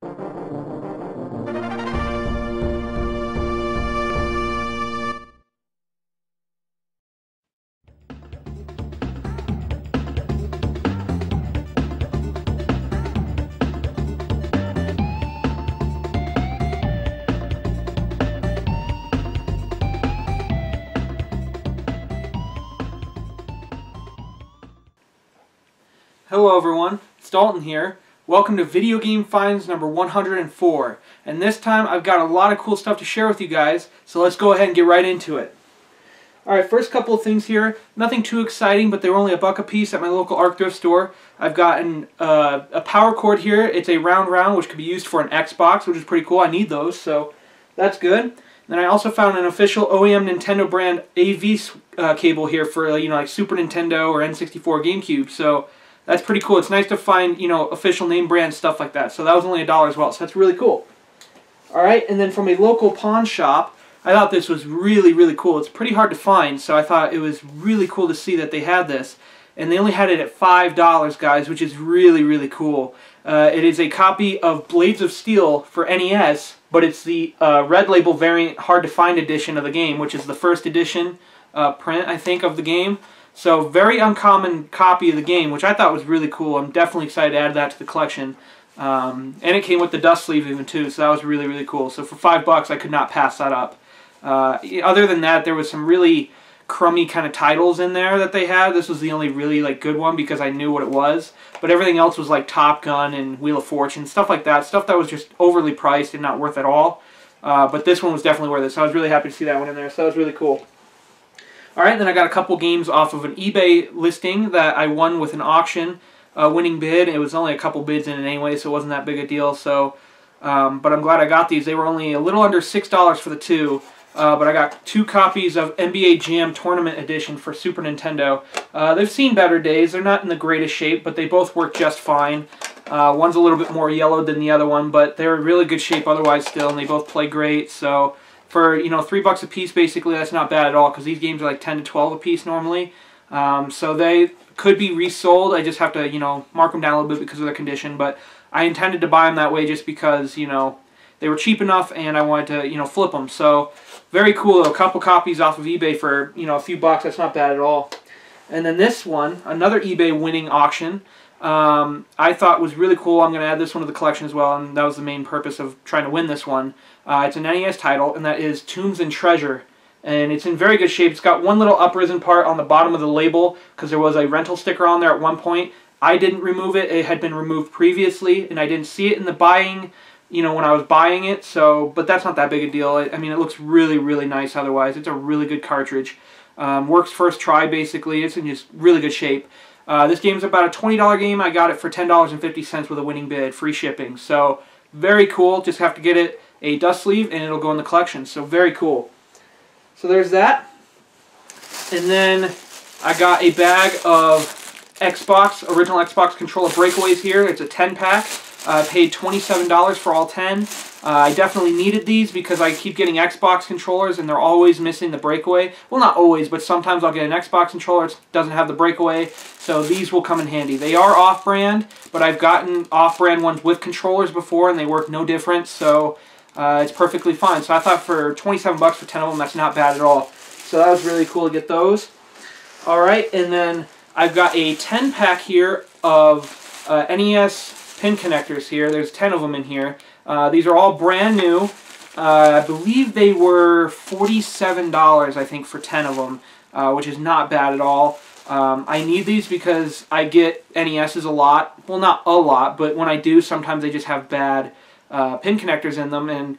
Hello everyone, it's Dalton here. Welcome to Video Game Finds number 104. And this time I've got a lot of cool stuff to share with you guys, so let's go ahead and get right into it. Alright, first couple of things here. Nothing too exciting, but they were only $1 a piece at my local ARC thrift store. I've gotten a power cord here. It's a round which could be used for an Xbox, which is pretty cool. I need those, so that's good. Then I also found an official OEM Nintendo brand AV cable here for like Super Nintendo or N64 GameCube. So that's pretty cool. It's nice to find, official name brand stuff like that. So that was only $1 as well. So that's really cool. Alright, and then from a local pawn shop, I thought this was really cool. It's pretty hard to find, so I thought it was really cool to see that they had this. And they only had it at $5, guys, which is really cool. It is a copy of Blades of Steel for NES, but it's the Red Label variant hard to find edition of the game, which is the first edition print, I think, of the game. So, very uncommon copy of the game, which I thought was really cool. I'm definitely excited to add that to the collection. And it came with the dust sleeve even too, so that was really cool. So for $5, I could not pass that up. Other than that, there was some really crummy kind of titles in there that they had. This was the only really good one because I knew what it was. But everything else was like Top Gun and Wheel of Fortune, stuff like that. Stuff that was just overly priced and not worth it all. But this one was definitely worth it, so I was really happy to see that one in there. So that was really cool. Alright, then I got a couple games off of an eBay listing that I won with an auction winning bid. It was only a couple bids in it anyway, so it wasn't that big a deal. So, but I'm glad I got these. They were only a little under $6 for the two. But I got 2 copies of NBA Jam Tournament Edition for Super Nintendo. They've seen better days. They're not in the greatest shape, but they both work just fine. One's a little bit more yellowed than the other one, but they're in really good shape otherwise still, and they both play great. So for, $3 a piece, basically, that's not bad at all, because these games are like 10 to 12 a piece normally. So they could be resold. I just have to, mark them down a little bit because of their condition. But I intended to buy them that way just because, they were cheap enough and I wanted to, flip them. So very cool. A couple copies off of eBay for, a few bucks. That's not bad at all. And then this one, another eBay winning auction, I thought was really cool. I'm going to add this one to the collection as well, and that was the main purpose of trying to win this one. It's an NES title, and that is Tombs and Treasure. And it's in very good shape. It's got one little uprisen part on the bottom of the label because there was a rental sticker on there at one point. I didn't remove it. It had been removed previously, and I didn't see it in the buying, when I was buying it. So, but that's not that big a deal. I mean, it looks really nice otherwise. It's a really good cartridge. Works first try, basically. It's in just really good shape. This game's about a $20 game. I got it for $10.50 with a winning bid, free shipping. So, very cool. Just have to get it a dust sleeve, and it'll go in the collection. So, very cool. So, there's that. And then I got a bag of original Xbox controller breakaways here. It's a 10-pack. I paid $27 for all 10. I definitely needed these because I keep getting Xbox controllers and they're always missing the breakaway. Well, not always, but sometimes I'll get an Xbox controller that doesn't have the breakaway, so these will come in handy. They are off-brand, but I've gotten off-brand ones with controllers before and they work no different, so it's perfectly fine. So I thought for 27 bucks for 10 of them, that's not bad at all. So that was really cool to get those. Alright, and then I've got a 10-pack here of NES Pin Connectors here. There's 10 of them in here. These are all brand new. I believe they were $47, I think, for 10 of them, which is not bad at all. I need these because I get NESs a lot. Well, not a lot, but when I do, sometimes they just have bad pin connectors in them, and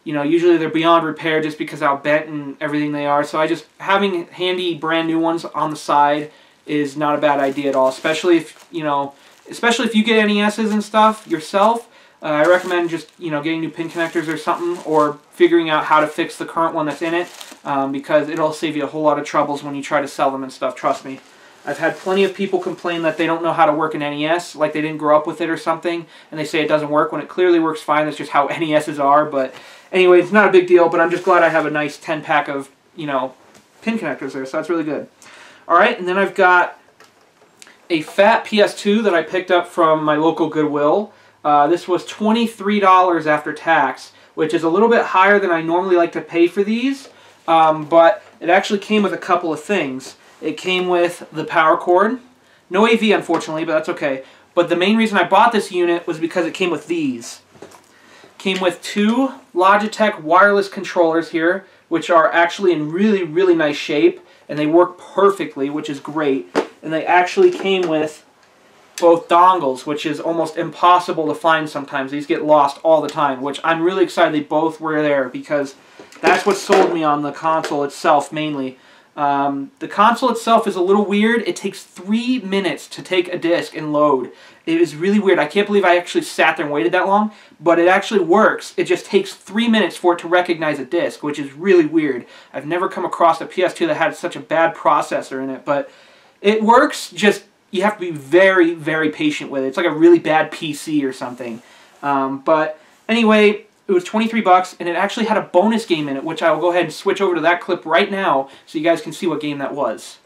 usually they're beyond repair just because how bent and everything they are. So having handy brand new ones on the side is not a bad idea at all, especially if you get NESs and stuff yourself. I recommend just getting new pin connectors or something, or figuring out how to fix the current one that's in it, because it'll save you a whole lot of troubles when you try to sell them and stuff. Trust me. I've had plenty of people complain that they don't know how to work an NES, like they didn't grow up with it or something, and they say it doesn't work when it clearly works fine. That's just how NESs are. But anyway, it's not a big deal. But I'm just glad I have a nice 10-pack of pin connectors there, so that's really good. All right, and then I've got a fat PS2 that I picked up from my local Goodwill. This was $23 after tax, which is a little bit higher than I normally like to pay for these, but it actually came with a couple of things. It came with the power cord. No AV, unfortunately, but that's okay. But the main reason I bought this unit was because it came with these. Came with two Logitech wireless controllers here, which are actually in really, really nice shape, and they work perfectly, which is great. And they actually came with both dongles, which is almost impossible to find sometimes. These get lost all the time, which I'm really excited they both were there, because that's what sold me on the console itself mainly. The console itself is a little weird. It takes 3 minutes to take a disc and load. It is really weird. I can't believe I actually sat there and waited that long, but it actually works. It just takes 3 minutes for it to recognize a disc, which is really weird. I've never come across a PS2 that had such a bad processor in it, but it works. Just you have to be very, very patient with it. It's like a really bad PC or something. But anyway, it was 23 bucks, and it actually had a bonus game in it, which I will go ahead and switch over to that clip right now so you guys can see what game that was.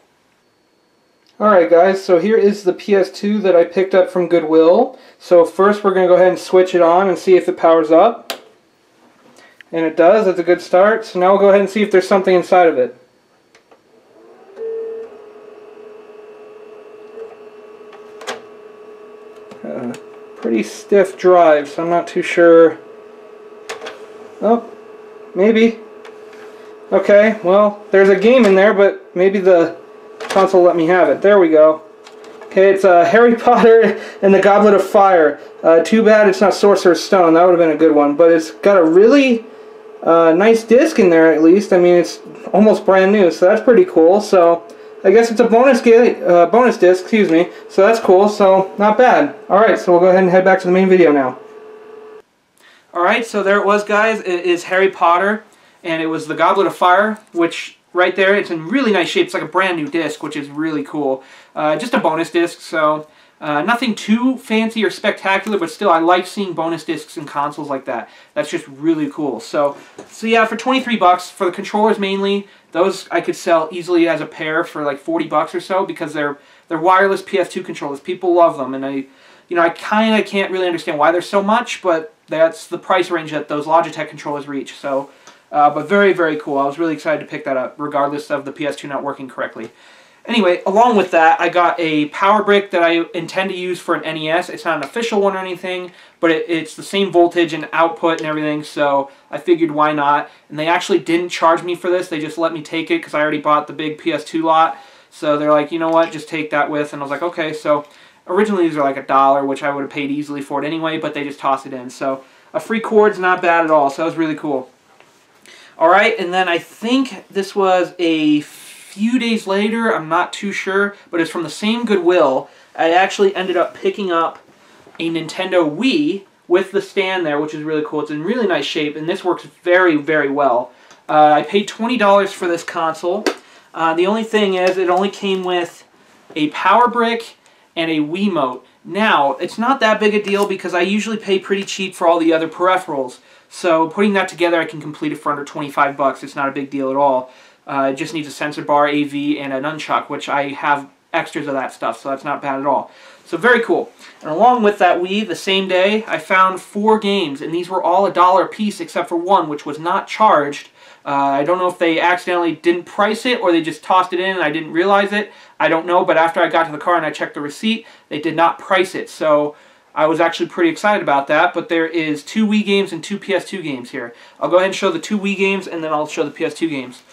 Alright guys, so here is the PS2 that I picked up from Goodwill. So first we're going to go ahead and switch it on and see if it powers up. And it does. That's a good start. So now we'll go ahead and see if there's something inside of it. Pretty stiff drive, so I'm not too sure. Oh, maybe. Okay, well, there's a game in there, but maybe the console let me have it. There we go. Okay, it's Harry Potter and the Goblet of Fire. Too bad it's not Sorcerer's Stone. That would have been a good one. But it's got a really nice disc in there, at least. I mean, it's almost brand new, so that's pretty cool. So I guess it's a bonus disc, excuse me. So that's cool, so not bad. Alright, so we'll go ahead and head back to the main video now. Alright, so there it was, guys. It is Harry Potter, and it was the Goblet of Fire, which right there, it's in really nice shape. It's like a brand new disc, which is really cool. Just a bonus disc, so nothing too fancy or spectacular, but still, I like seeing bonus discs in consoles like that. That's just really cool. So yeah, for 23 bucks, for the controllers mainly, those I could sell easily as a pair for like 40 bucks or so, because they're wireless PS2 controllers. People love them, and I kind of can't really understand why there's so much, but that's the price range that those Logitech controllers reach. So, but very, very cool. I was really excited to pick that up, regardless of the PS2 not working correctly. Anyway, along with that, I got a power brick that I intend to use for an NES. It's not an official one or anything, but it's the same voltage and output and everything, so I figured why not. And they actually didn't charge me for this. They just let me take it because I already bought the big PS2 lot. So they're like, you know what, just take that with. And I was like, okay. So originally these are like $1, which I would have paid easily for it anyway, but they just tossed it in. So a free cord's not bad at all, so that was really cool. Alright, and then I think this was a few days later, I'm not too sure, but it's from the same Goodwill. I actually ended up picking up a Nintendo Wii with the stand there, which is really cool. It's in really nice shape, and this works very, very well. I paid $20 for this console. The only thing is, it only came with a power brick and a Wiimote. Now, it's not that big a deal because I usually pay pretty cheap for all the other peripherals. So putting that together, I can complete it for under 25 bucks. It's not a big deal at all. It just needs a sensor bar, AV, and a nunchuck, which I have extras of that stuff, so that's not bad at all. So very cool. And along with that Wii, the same day, I found 4 games, and these were all $1 a piece except for one, which was not charged. I don't know if they accidentally didn't price it or they just tossed it in and I didn't realize it. I don't know, but after I got to the car and I checked the receipt, they did not price it. So I was actually pretty excited about that, but there is 2 Wii games and 2 PS2 games here. I'll go ahead and show the 2 Wii games and then I'll show the PS2 games.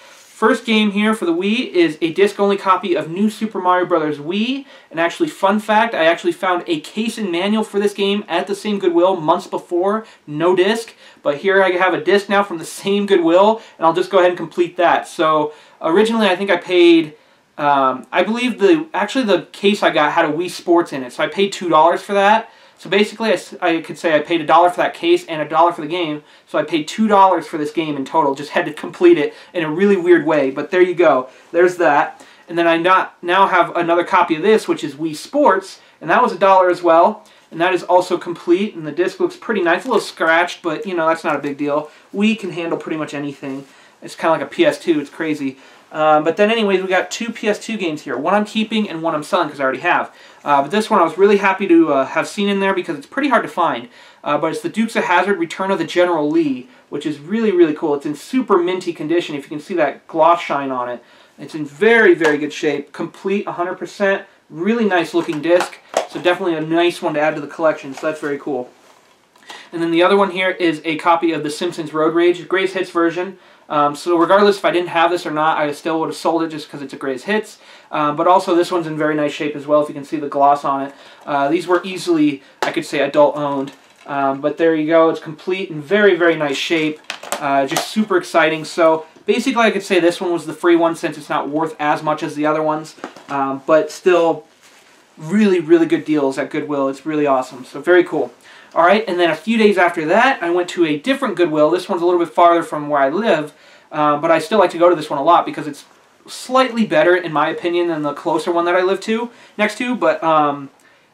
First game here for the Wii is a disc-only copy of New Super Mario Bros. Wii. And actually, fun fact, I actually found a case and manual for this game at the same Goodwill months before, no disc. But here I have a disc now from the same Goodwill, and I'll just go ahead and complete that. So originally I think I paid, I believe actually the case I got had a Wii Sports in it, so I paid $2 for that. So basically, I could say I paid $1 for that case and $1 for the game. So I paid $2 for this game in total. Just had to complete it in a really weird way. But there you go. There's that. And then I now have another copy of this, which is Wii Sports. And that was $1 as well. And that is also complete. And the disc looks pretty nice. A little scratched, but, you know, that's not a big deal. Wii can handle pretty much anything. It's kind of like a PS2. It's crazy. But then anyways, we got two PS2 games here. One I'm keeping and one I'm selling because I already have. But this one I was really happy to have seen in there because it's pretty hard to find. But it's the Dukes of Hazzard Return of the General Lee, which is really, really cool. It's in super minty condition. If you can see that gloss shine on it. It's in very, very good shape. Complete 100%. Really nice looking disc. So definitely a nice one to add to the collection. So that's very cool. And then the other one here is a copy of the Simpsons Road Rage Greatest Hits version. So regardless if I didn't have this or not, I still would have sold it just because it's a Greatest Hits. But also this one's in very nice shape as well, if you can see the gloss on it. These were easily, I could say, adult owned. But there you go. It's complete in very, very nice shape. Just super exciting. So basically I could say this one was the free one since it's not worth as much as the other ones. But still really, really good deals at Goodwill. It's really awesome. So very cool. Alright, and then a few days after that, I went to a different Goodwill. This one's a little bit farther from where I live, but I still like to go to this one a lot because it's slightly better, in my opinion, than the closer one that I live next to. But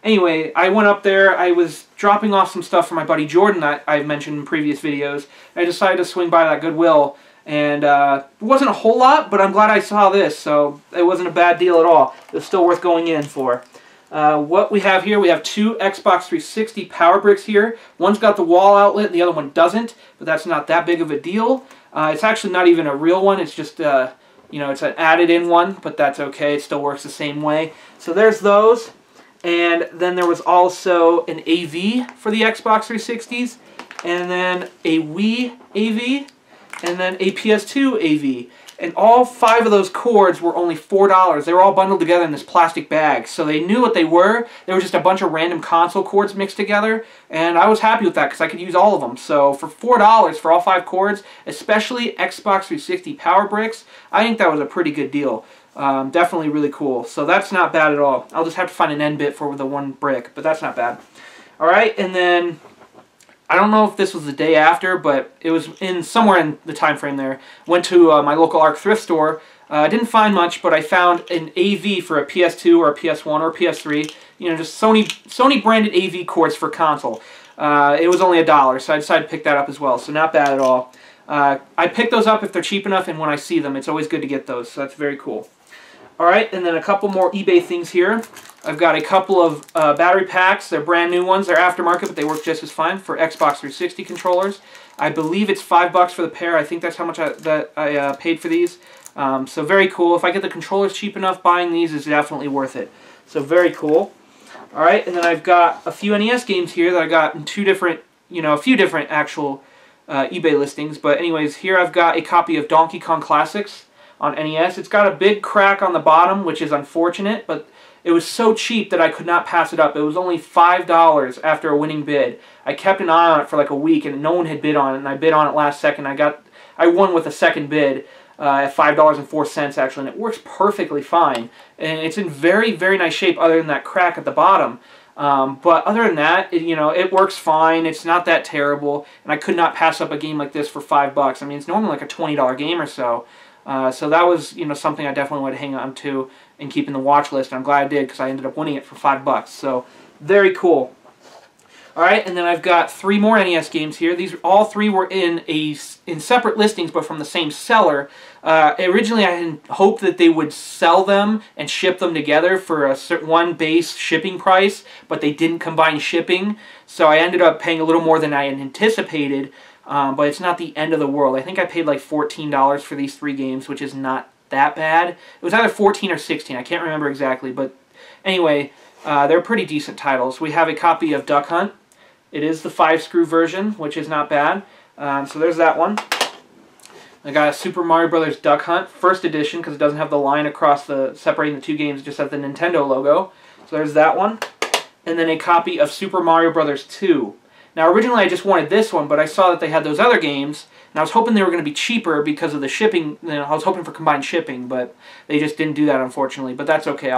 anyway, I went up there. I was dropping off some stuff for my buddy Jordan that I've mentioned in previous videos. I decided to swing by that Goodwill, and it wasn't a whole lot, but I'm glad I saw this, so it wasn't a bad deal at all. It was still worth going in for. What we have here, we have two Xbox 360 power bricks here. One's got the wall outlet and the other one doesn't, but that's not that big of a deal. It's actually not even a real one, it's just, you know, it's an added in one, but that's okay, it still works the same way. So there's those, and then there was also an AV for the Xbox 360s, and then a Wii AV, and then a PS2 AV. And all 5 of those cords were only $4. They were all bundled together in this plastic bag. So they knew what they were. They were just a bunch of random console cords mixed together. And I was happy with that because I could use all of them. So for $4 for all 5 cords, especially Xbox 360 power bricks, I think that was a pretty good deal. Definitely really cool. So that's not bad at all. I'll just have to find an end bit for the one brick, but that's not bad. Alright, and then I don't know if this was the day after, but it was somewhere in the time frame there. Went to my local ARC thrift store. I didn't find much, but I found an AV for a PS2 or a PS1 or a PS3. You know, just Sony branded AV cords for console. It was only $1, so I decided to pick that up as well. So not bad at all. I pick those up if they're cheap enough, and when I see them, it's always good to get those. So that's very cool. Alright, and then a couple more eBay things here. I've got a couple of battery packs. They're brand new ones. They're aftermarket, but they work just as fine for Xbox 360 controllers. I believe it's $5 for the pair. I think that's how much I paid for these. So very cool. If I get the controllers cheap enough, buying these is definitely worth it. So very cool. Alright, and then I've got a few NES games here that I got in two different, you know, a few different actual eBay listings. But anyways, here I've got a copy of Donkey Kong Classics on NES. It's got a big crack on the bottom, which is unfortunate, but it was so cheap that I could not pass it up. It was only $5 after a winning bid. I kept an eye on it for like a week, and no one had bid on it, and I bid on it last second. I won with a second bid at $5.04 actually, and it works perfectly fine. And it's in very, very nice shape other than that crack at the bottom. But other than that, you know, it works fine. It's not that terrible, and I could not pass up a game like this for $5. I mean, it's normally like a $20 game or so. So that was, you know, something I definitely wanted to hang on to and keep in the watch list. And I'm glad I did because I ended up winning it for $5. So very cool. Alright, and then I've got 3 more NES games here. These all 3 were in separate listings, but from the same seller. Originally, I had hoped that they would sell them and ship them together for a one base shipping price, but they didn't combine shipping. So I ended up paying a little more than I had anticipated. But it's not the end of the world. I think I paid like $14 for these 3 games, which is not that bad. It was either 14 or 16. I can't remember exactly. But anyway, they're pretty decent titles. We have a copy of Duck Hunt. It is the 5-screw version, which is not bad. So there's that one. I got a Super Mario Bros. Duck Hunt, first edition, because it doesn't have the line across separating the 2 games. It just has the Nintendo logo. So there's that one. And then a copy of Super Mario Bros. 2. Now, originally I just wanted this one, but I saw that they had those other games, and I was hoping they were going to be cheaper because of the shipping. You know, I was hoping for combined shipping, but they just didn't do that, unfortunately. But that's okay.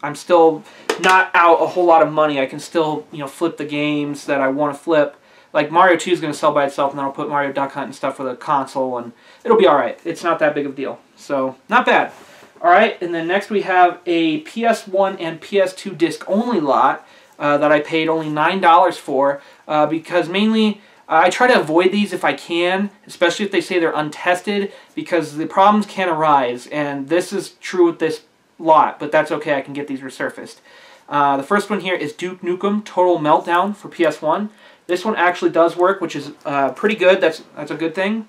I'm still not out a whole lot of money. I can still, you know, flip the games that I want to flip. Like Mario 2 is going to sell by itself, and then I'll put Mario Duck Hunt and stuff for the console, and it'll be alright. It's not that big of a deal. So, not bad. Alright, and then next we have a PS1 and PS2 disc-only lot that I paid only $9 for, because mainly I try to avoid these if I can, especially if they say they're untested, because the problems can arise, and this is true with this lot, but that's okay, I can get these resurfaced. The first one here is Duke Nukem Total Meltdown for PS1. This one actually does work, which is pretty good. That's a good thing.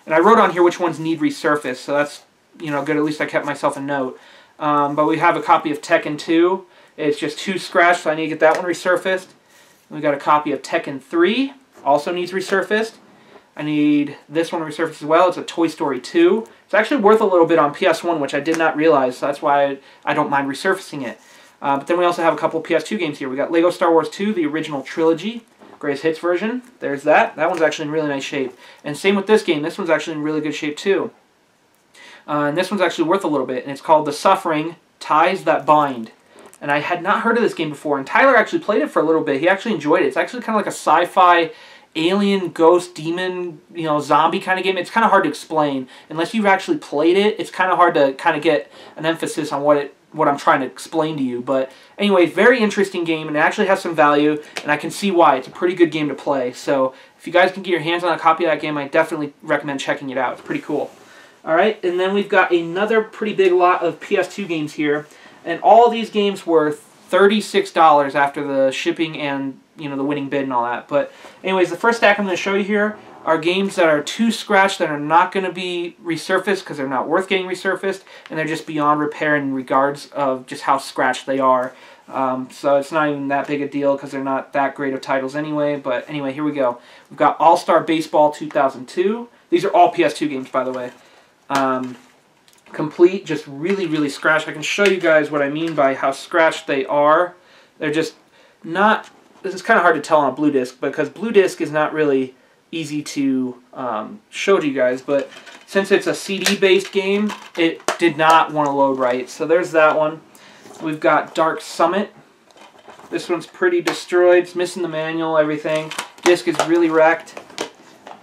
And I wrote on here which ones need resurfaced, so that's good. At least I kept myself a note. But we have a copy of Tekken 2. It's just 2 scratched, so I need to get that one resurfaced. We got a copy of Tekken 3. Also needs resurfaced. I need this one resurfaced as well. It's a Toy Story 2. It's actually worth a little bit on PS1, which I did not realize, so that's why I don't mind resurfacing it. But then we also have a couple of PS2 games here. We got Lego Star Wars 2, the original Trilogy, Greatest Hits version. There's that. That one's actually in really nice shape. And same with this game. This one's actually in really good shape too. And this one's actually worth a little bit, and it's called The Suffering Ties That Bind. And I had not heard of this game before, and Tyler actually played it for a little bit. He actually enjoyed it. It's actually kind of like a sci-fi alien, ghost, demon, zombie kind of game. It's kind of hard to explain. Unless you've actually played it, it's kind of hard to kind of get an emphasis on what I'm trying to explain to you. But anyway, very interesting game, and it actually has some value, and I can see why. It's a pretty good game to play. So if you guys can get your hands on a copy of that game, I definitely recommend checking it out. It's pretty cool. Alright, and then we've got another pretty big lot of PS2 games here. And all of these games were $36 after the shipping and the winning bid and all that. But anyways, the first stack I'm going to show you here are games that are too scratched, that are not going to be resurfaced because they're not worth getting resurfaced, and they're just beyond repair in regards of just how scratched they are. So it's not even that big a deal because they're not that great of titles anyway. But anyway, here we go. We've got All-Star Baseball 2002. These are all PS2 games, by the way. Complete, just really, really scratched. I can show you guys what I mean by how scratched they are. They're just not... This is kind of hard to tell on a blue disc because blue disc is not really easy to show to you guys, but since it's a CD-based game, it did not want to load right. So there's that one. We've got Dark Summit. This one's pretty destroyed. It's missing the manual, everything. Disc is really wrecked.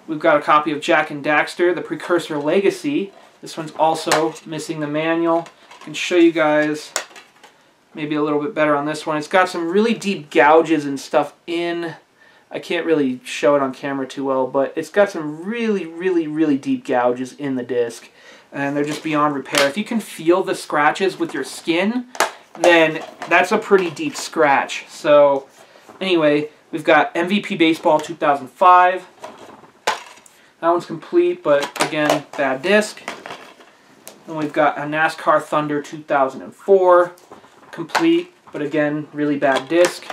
We've got a copy of Jak and Daxter, the Precursor Legacy. This one's also missing the manual. I can show you guys maybe a little bit better on this one. It's got some really deep gouges and stuff in. I can't really show it on camera too well, but it's got some really, really, really deep gouges in the disc. And they're just beyond repair. If you can feel the scratches with your skin, then that's a pretty deep scratch. So anyway, we've got MVP Baseball 2005. That one's complete, but again, bad disc. Then we've got a NASCAR Thunder 2004, complete, but again, really bad disc.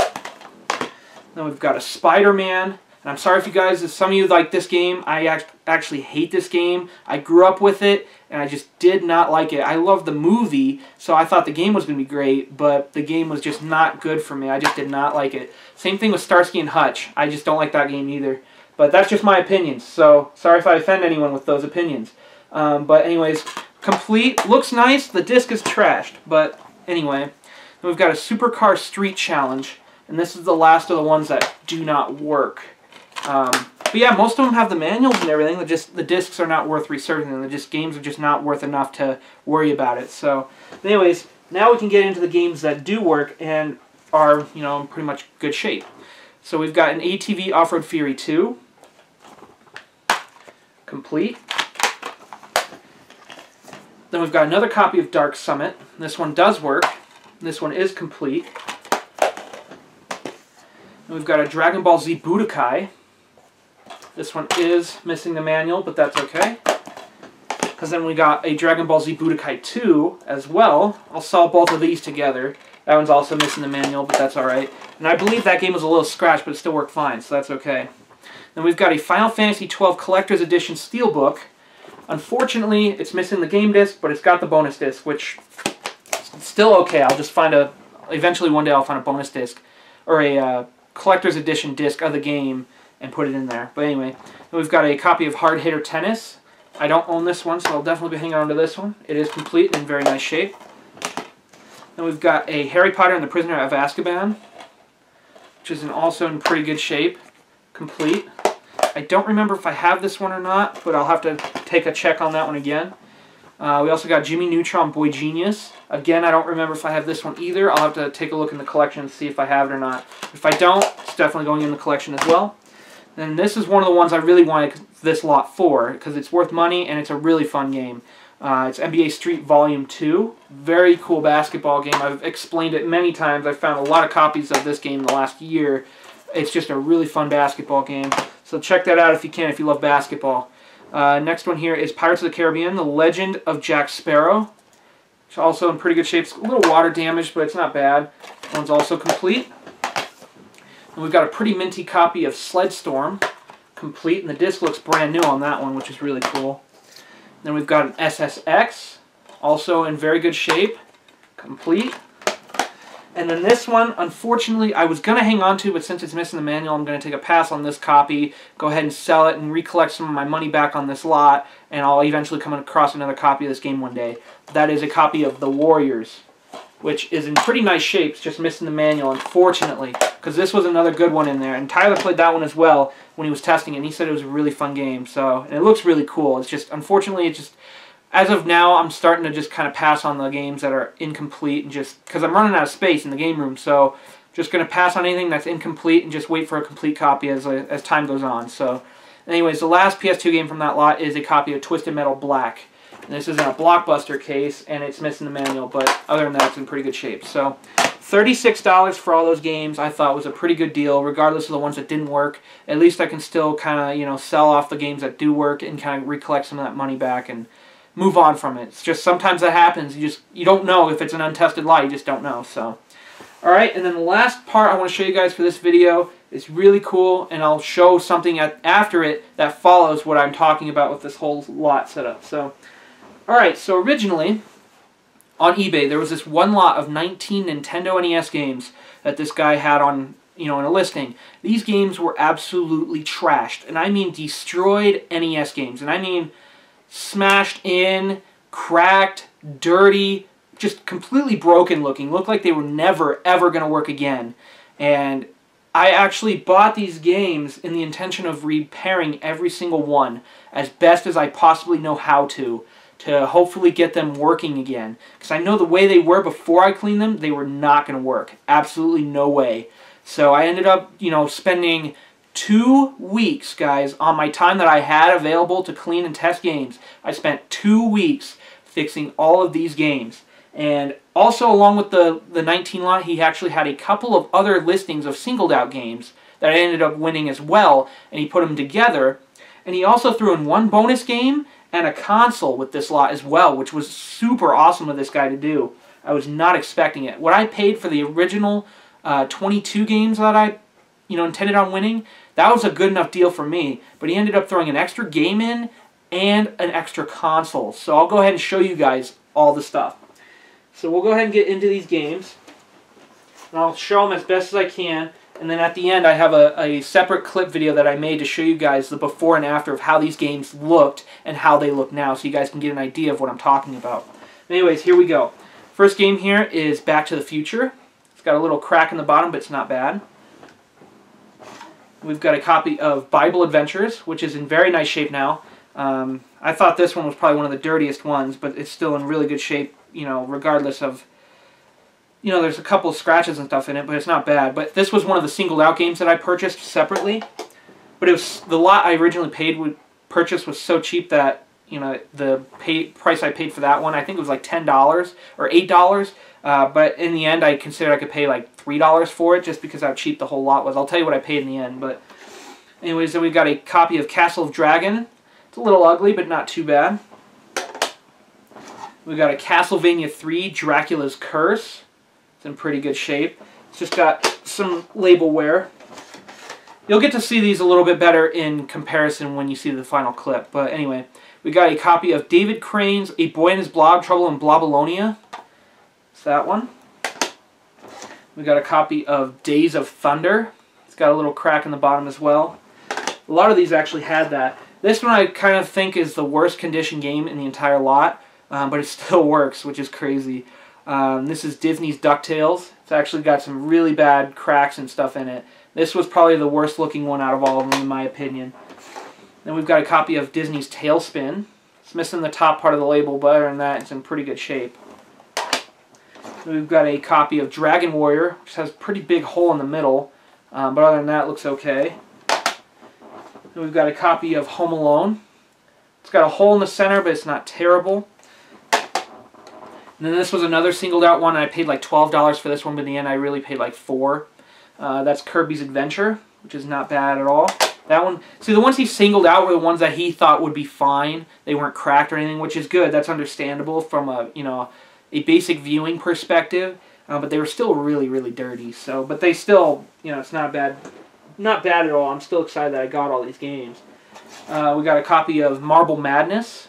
Then we've got a Spider-Man, and I'm sorry if you guys, if some of you like this game, I actually hate this game. I grew up with it, and I just did not like it. I loved the movie, so I thought the game was going to be great, but the game was just not good for me. I just did not like it. Same thing with Starsky and Hutch. I just don't like that game either. But that's just my opinions, so sorry if I offend anyone with those opinions. But anyways, complete, looks nice, the disc is trashed, but anyway. Then we've got a Supercar Street Challenge, and this is the last of the ones that do not work. But yeah, most of them have the manuals and everything, the discs are not worth resurfacing, and the games are just not worth enough to worry about it. So, anyways, now we can get into the games that do work and are, in pretty much good shape. So we've got an ATV Off-Road Fury 2. Complete. Then we've got another copy of Dark Summit. This one does work. This one is complete. Then we've got a Dragon Ball Z Budokai. This one is missing the manual, but that's okay. Because then we got a Dragon Ball Z Budokai 2 as well. I'll sell both of these together. That one's also missing the manual, but that's alright. And I believe that game was a little scratched, but it still worked fine, so that's okay. Then we've got a Final Fantasy XII Collector's Edition Steelbook. Unfortunately, it's missing the game disc, but it's got the bonus disc, which is still okay. I'll just find eventually one day I'll find a bonus disc, or a Collector's Edition disc of the game, and put it in there. But anyway, then we've got a copy of Hard Hitter Tennis. I don't own this one, so I'll definitely be hanging on to this one. It is complete and in very nice shape. Then we've got a Harry Potter and the Prisoner of Azkaban, which is also in pretty good shape. Complete. I don't remember if I have this one or not, but I'll have to take a check on that one again. We also got Jimmy Neutron Boy Genius. Again, I don't remember if I have this one either. I'll have to take a look in the collection and see if I have it or not. If I don't, it's definitely going in the collection as well. And this is one of the ones I really wanted this lot for, because it's worth money and it's a really fun game. It's NBA Street Volume 2. Very cool basketball game. I've explained it many times. I've found a lot of copies of this game in the last year. It's just a really fun basketball game. So check that out if you can, if you love basketball. Next one here is Pirates of the Caribbean, The Legend of Jack Sparrow. It's also in pretty good shape. It's a little water damaged, but it's not bad. That one's also complete. And we've got a pretty minty copy of Sledstorm, complete, and the disc looks brand new on that one, which is really cool. Then we've got an SSX, also in very good shape, complete. And then this one, unfortunately, I was going to hang on to, but since it's missing the manual, I'm going to take a pass on this copy, go ahead and sell it, and recollect some of my money back on this lot, and I'll eventually come across another copy of this game one day. That is a copy of The Warriors, which is in pretty nice shape. It's just missing the manual, unfortunately, because this was another good one in there. And Tyler played that one as well when he was testing it, and he said it was a really fun game. So, and it looks really cool. It's just, unfortunately, it's just, as of now, I'm starting to just kind of pass on the games that are incomplete, and just, because I'm running out of space in the game room, so I'm just going to pass on anything that's incomplete and just wait for a complete copy as time goes on. So, anyways, the last PS2 game from that lot is a copy of Twisted Metal Black. And this is in a Blockbuster case, and it's missing the manual, but other than that, it's in pretty good shape. So, $36 for all those games I thought was a pretty good deal, regardless of the ones that didn't work. At least I can still kind of, you know, sell off the games that do work and kind of recollect some of that money back and move on from it. It's just sometimes that happens. You don't know if it's an untested lot. You just don't know. So, all right, and then the last part I want to show you guys for this video is really cool, and I'll show something after it that follows what I'm talking about with this whole lot setup. So, all right, so originally on eBay there was this one lot of 19 Nintendo NES games that this guy had on, you know, in a listing. These games were absolutely trashed, and I mean destroyed NES games, and I mean smashed in, cracked, dirty, just completely broken looking. Looked like they were never ever going to work again. And I actually bought these games in the intention of repairing every single one as best as I possibly know how to hopefully get them working again. Because I know the way they were before I cleaned them, they were not going to work. Absolutely no way. So I ended up, you know, spending 2 weeks, guys, on my time that I had available to clean and test games. I spent 2 weeks fixing all of these games. And also, along with the 19 lot, he actually had a couple of other listings of singled out games that I ended up winning as well, and he put them together. And he also threw in one bonus game and a console with this lot as well, which was super awesome of this guy to do. I was not expecting it. What I paid for the original 22 games that I, you know, intended on winning, that was a good enough deal for me. But he ended up throwing an extra game in and an extra console. So I'll go ahead and show you guys all the stuff. So we'll go ahead and get into these games, and I'll show them as best as I can. And then at the end, I have a separate clip video that I made to show you guys the before and after of how these games looked and how they look now, so you guys can get an idea of what I'm talking about. Anyways, here we go. First game here is Back to the Future. It's got a little crack in the bottom, but it's not bad. We've got a copy of Bible Adventures, which is in very nice shape now. I thought this one was probably one of the dirtiest ones, but it's still in really good shape, you know, regardless of, you know, there's a couple of scratches and stuff in it, but it's not bad. But this was one of the singled out games that I purchased separately. But it was the lot I originally purchased was so cheap that, you know, the price I paid for that one, I think it was like $10 or $8. But in the end, I considered I could pay like $3 for it just because how cheap the whole lot was. I'll tell you what I paid in the end. But anyways, then we've got a copy of Castle of Dragon. It's a little ugly, but not too bad. We've got a Castlevania 3 Dracula's Curse. It's in pretty good shape. It's just got some label wear. You'll get to see these a little bit better in comparison when you see the final clip. But anyway, we got a copy of David Crane's A Boy and His Blob, Trouble in Blobolonia. It's that one. We got a copy of Days of Thunder. It's got a little crack in the bottom as well. A lot of these actually had that. This one I kind of think is the worst condition game in the entire lot, but it still works, which is crazy. This is Disney's Ducktales. It's actually got some really bad cracks and stuff in it. This was probably the worst looking one out of all of them, in my opinion. Then we've got a copy of Disney's Tailspin. It's missing the top part of the label, but other than that, it's in pretty good shape. Then we've got a copy of Dragon Warrior, which has a pretty big hole in the middle, but other than that, it looks okay. And we've got a copy of Home Alone. It's got a hole in the center, but it's not terrible. And then this was another singled out one. I paid like $12 for this one, but in the end I really paid like $4. That's Kirby's Adventure, which is not bad at all. That one, see, the ones he singled out were the ones that he thought would be fine. They weren't cracked or anything, which is good. That's understandable from a, you know, a basic viewing perspective. But they were still really, really dirty. So, but they still, you know, it's not bad. Not bad at all. I'm still excited that I got all these games. We got a copy of Marble Madness.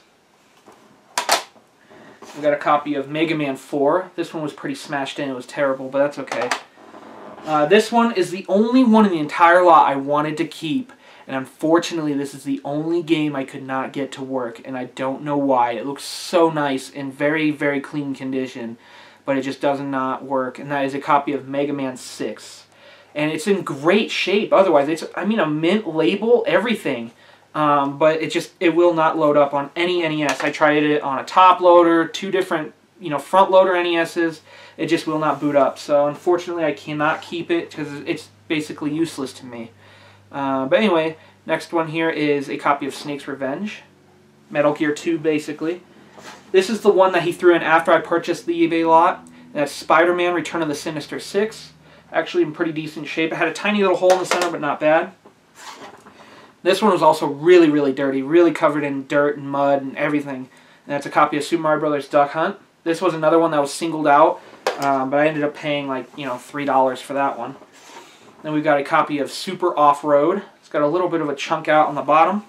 We got a copy of Mega Man 4. This one was pretty smashed in. It was terrible, but that's okay. This one is the only one in the entire lot I wanted to keep. And unfortunately, this is the only game I could not get to work. And I don't know why. It looks so nice in very, very clean condition. But it just does not work. And that is a copy of Mega Man 6. And it's in great shape otherwise. It's, I mean, a mint label, everything. But it will not load up on any NES. I tried it on a top loader, 2 different, you know, front loader NESs. It just will not boot up. So unfortunately I cannot keep it because it's basically useless to me. But anyway, next one here is a copy of Snake's Revenge. Metal Gear 2 basically. This is the one that he threw in after I purchased the eBay lot. That's Spider-Man Return of the Sinister Six. Actually in pretty decent shape. It had a tiny little hole in the center, but not bad. This one was also really, really dirty. Really covered in dirt and mud and everything. And that's a copy of Super Mario Bros. Duck Hunt. This was another one that was singled out. But I ended up paying like, you know, $3 for that one. Then we've got a copy of Super Off-Road. It's got a little bit of a chunk out on the bottom.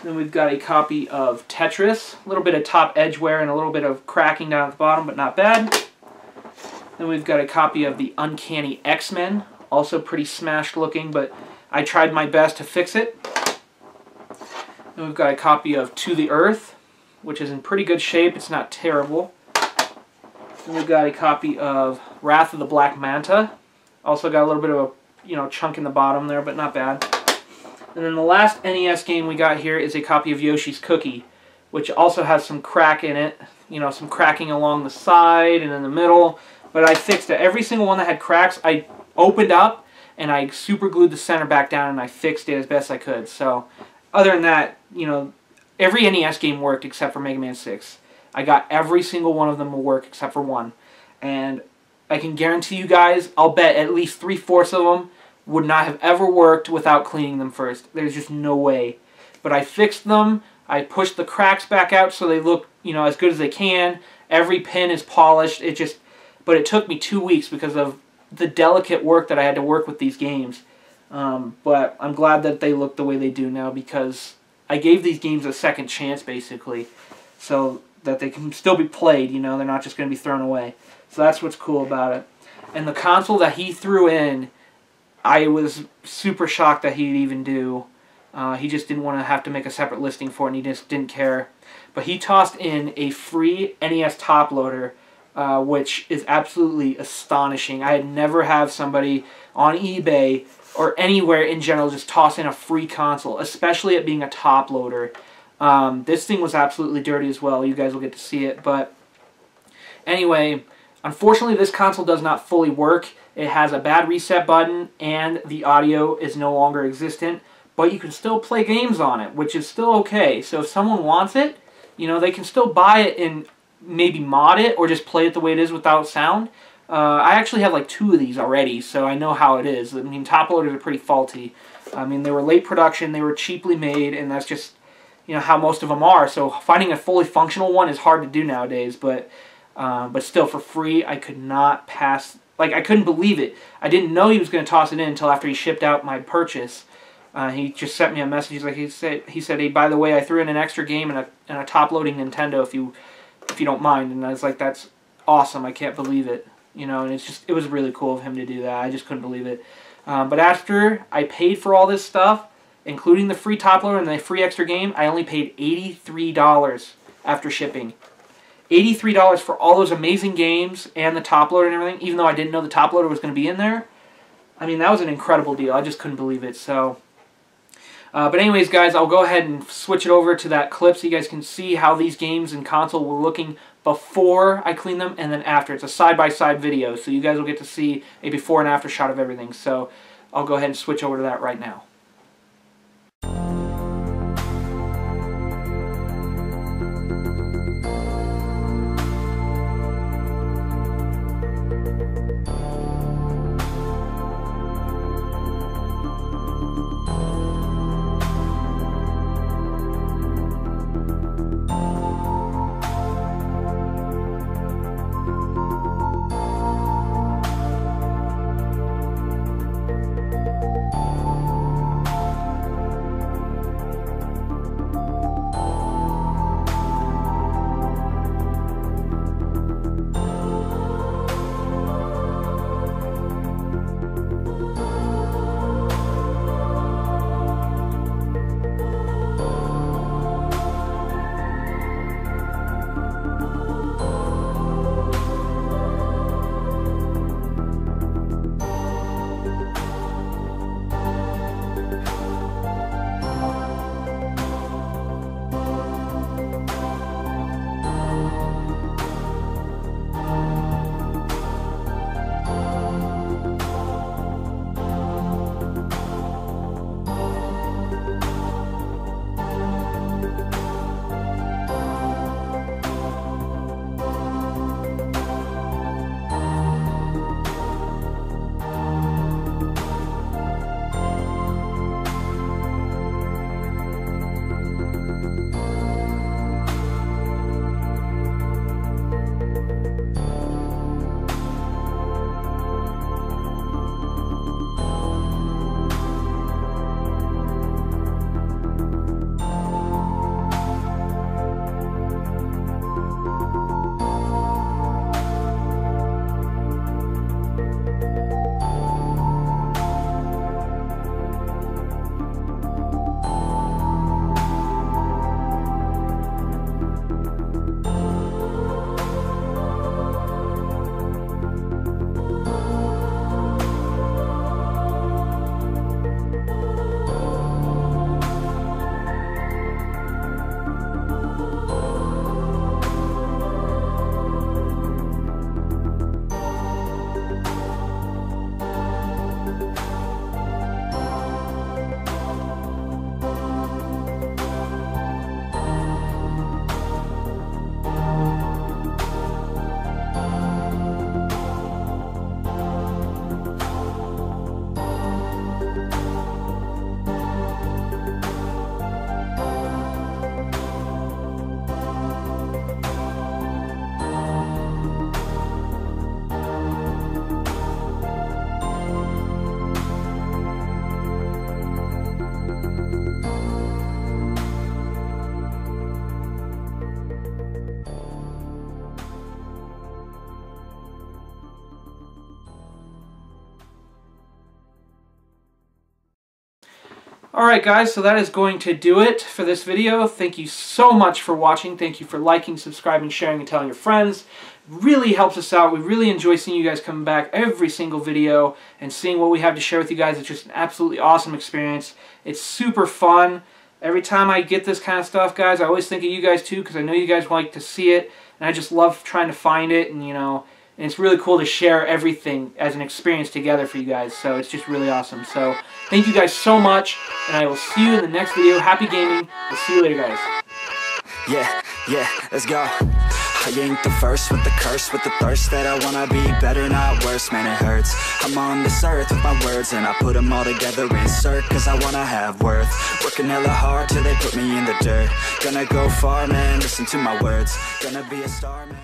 Then we've got a copy of Tetris. A little bit of top edge wear and a little bit of cracking down at the bottom, but not bad. Then we've got a copy of the Uncanny X-Men. Also pretty smashed looking, but I tried my best to fix it. Then we've got a copy of To the Earth, which is in pretty good shape. It's not terrible. Then we've got a copy of Wrath of the Black Manta. Also got a little bit of a, you know, chunk in the bottom there, but not bad. And then the last NES game we got here is a copy of Yoshi's Cookie, which also has some crack in it. You know, some cracking along the side and in the middle. But I fixed it. Every single one that had cracks, I opened up and I super glued the center back down and I fixed it as best I could. So, other than that, you know, every NES game worked except for Mega Man 6. I got every single one of them will work except for one. And I can guarantee you guys, I'll bet at least 3/4 of them would not have ever worked without cleaning them first. There's just no way. But I fixed them. I pushed the cracks back out so they look, you know, as good as they can. Every pin is polished. But it took me 2 weeks because of the delicate work that I had to work with these games. But I'm glad that they look the way they do now because I gave these games a second chance basically. So that they can still be played, you know, they're not just going to be thrown away. So that's what's cool about it. And the console that he threw in, I was super shocked that he'd even do. He just didn't want to have to make a separate listing for it, and he just didn't care. But he tossed in a free NES top loader, which is absolutely astonishing. I had never had somebody on eBay or anywhere in general just toss in a free console, especially it being a top loader. This thing was absolutely dirty as well. You guys will get to see it. But anyway, unfortunately this console does not fully work. It has a bad reset button and the audio is no longer existent. But you can still play games on it, which is still okay. So if someone wants it, you know, they can still buy it and maybe mod it or just play it the way it is without sound. I actually have like 2 of these already, so I know how it is. I mean, top loaders are pretty faulty. I mean, they were late production, they were cheaply made, and that's just, you know, how most of them are. So finding a fully functional one is hard to do nowadays, but still, for free, I could not pass. Like, I couldn't believe it. I didn't know he was going to toss it in until after he shipped out my purchase. He just sent me a message. He said, hey, by the way, I threw in an extra game and a top-loading Nintendo if you don't mind. And I was like, that's awesome. I can't believe it. You know, and it was really cool of him to do that. I just couldn't believe it. But after I paid for all this stuff, including the free top loader and the free extra game, I only paid $83 after shipping. $83 for all those amazing games and the top loader and everything, even though I didn't know the top loader was going to be in there. I mean, that was an incredible deal. I just couldn't believe it. So, but anyways, guys, I'll go ahead and switch it over to that clip so you guys can see how these games and console were looking before I cleaned them and then after. It's a side-by-side video, so you guys will get to see a before and after shot of everything. So I'll go ahead and switch over to that right now. Alright guys, so that is going to do it for this video. Thank you so much for watching. Thank you for liking, subscribing, sharing, and telling your friends. It really helps us out. We really enjoy seeing you guys coming back every single video and seeing what we have to share with you guys. It's just an absolutely awesome experience. It's super fun. Every time I get this kind of stuff, guys, I always think of you guys too, because I know you guys like to see it, and I just love trying to find it, and and it's really cool to share everything as an experience together for you guys, so it's just really awesome. So, thank you guys so much, and I will see you in the next video. Happy gaming. We'll see you later, guys. Yeah, let's go. I ain't the first with the curse, with the thirst that I wanna be better, not worse, man, it hurts. I'm on this earth with my words, and I put them all together, insert, cause I wanna have worth. Working hella hard till they put me in the dirt. Gonna go far, man, listen to my words. Gonna be a star, man.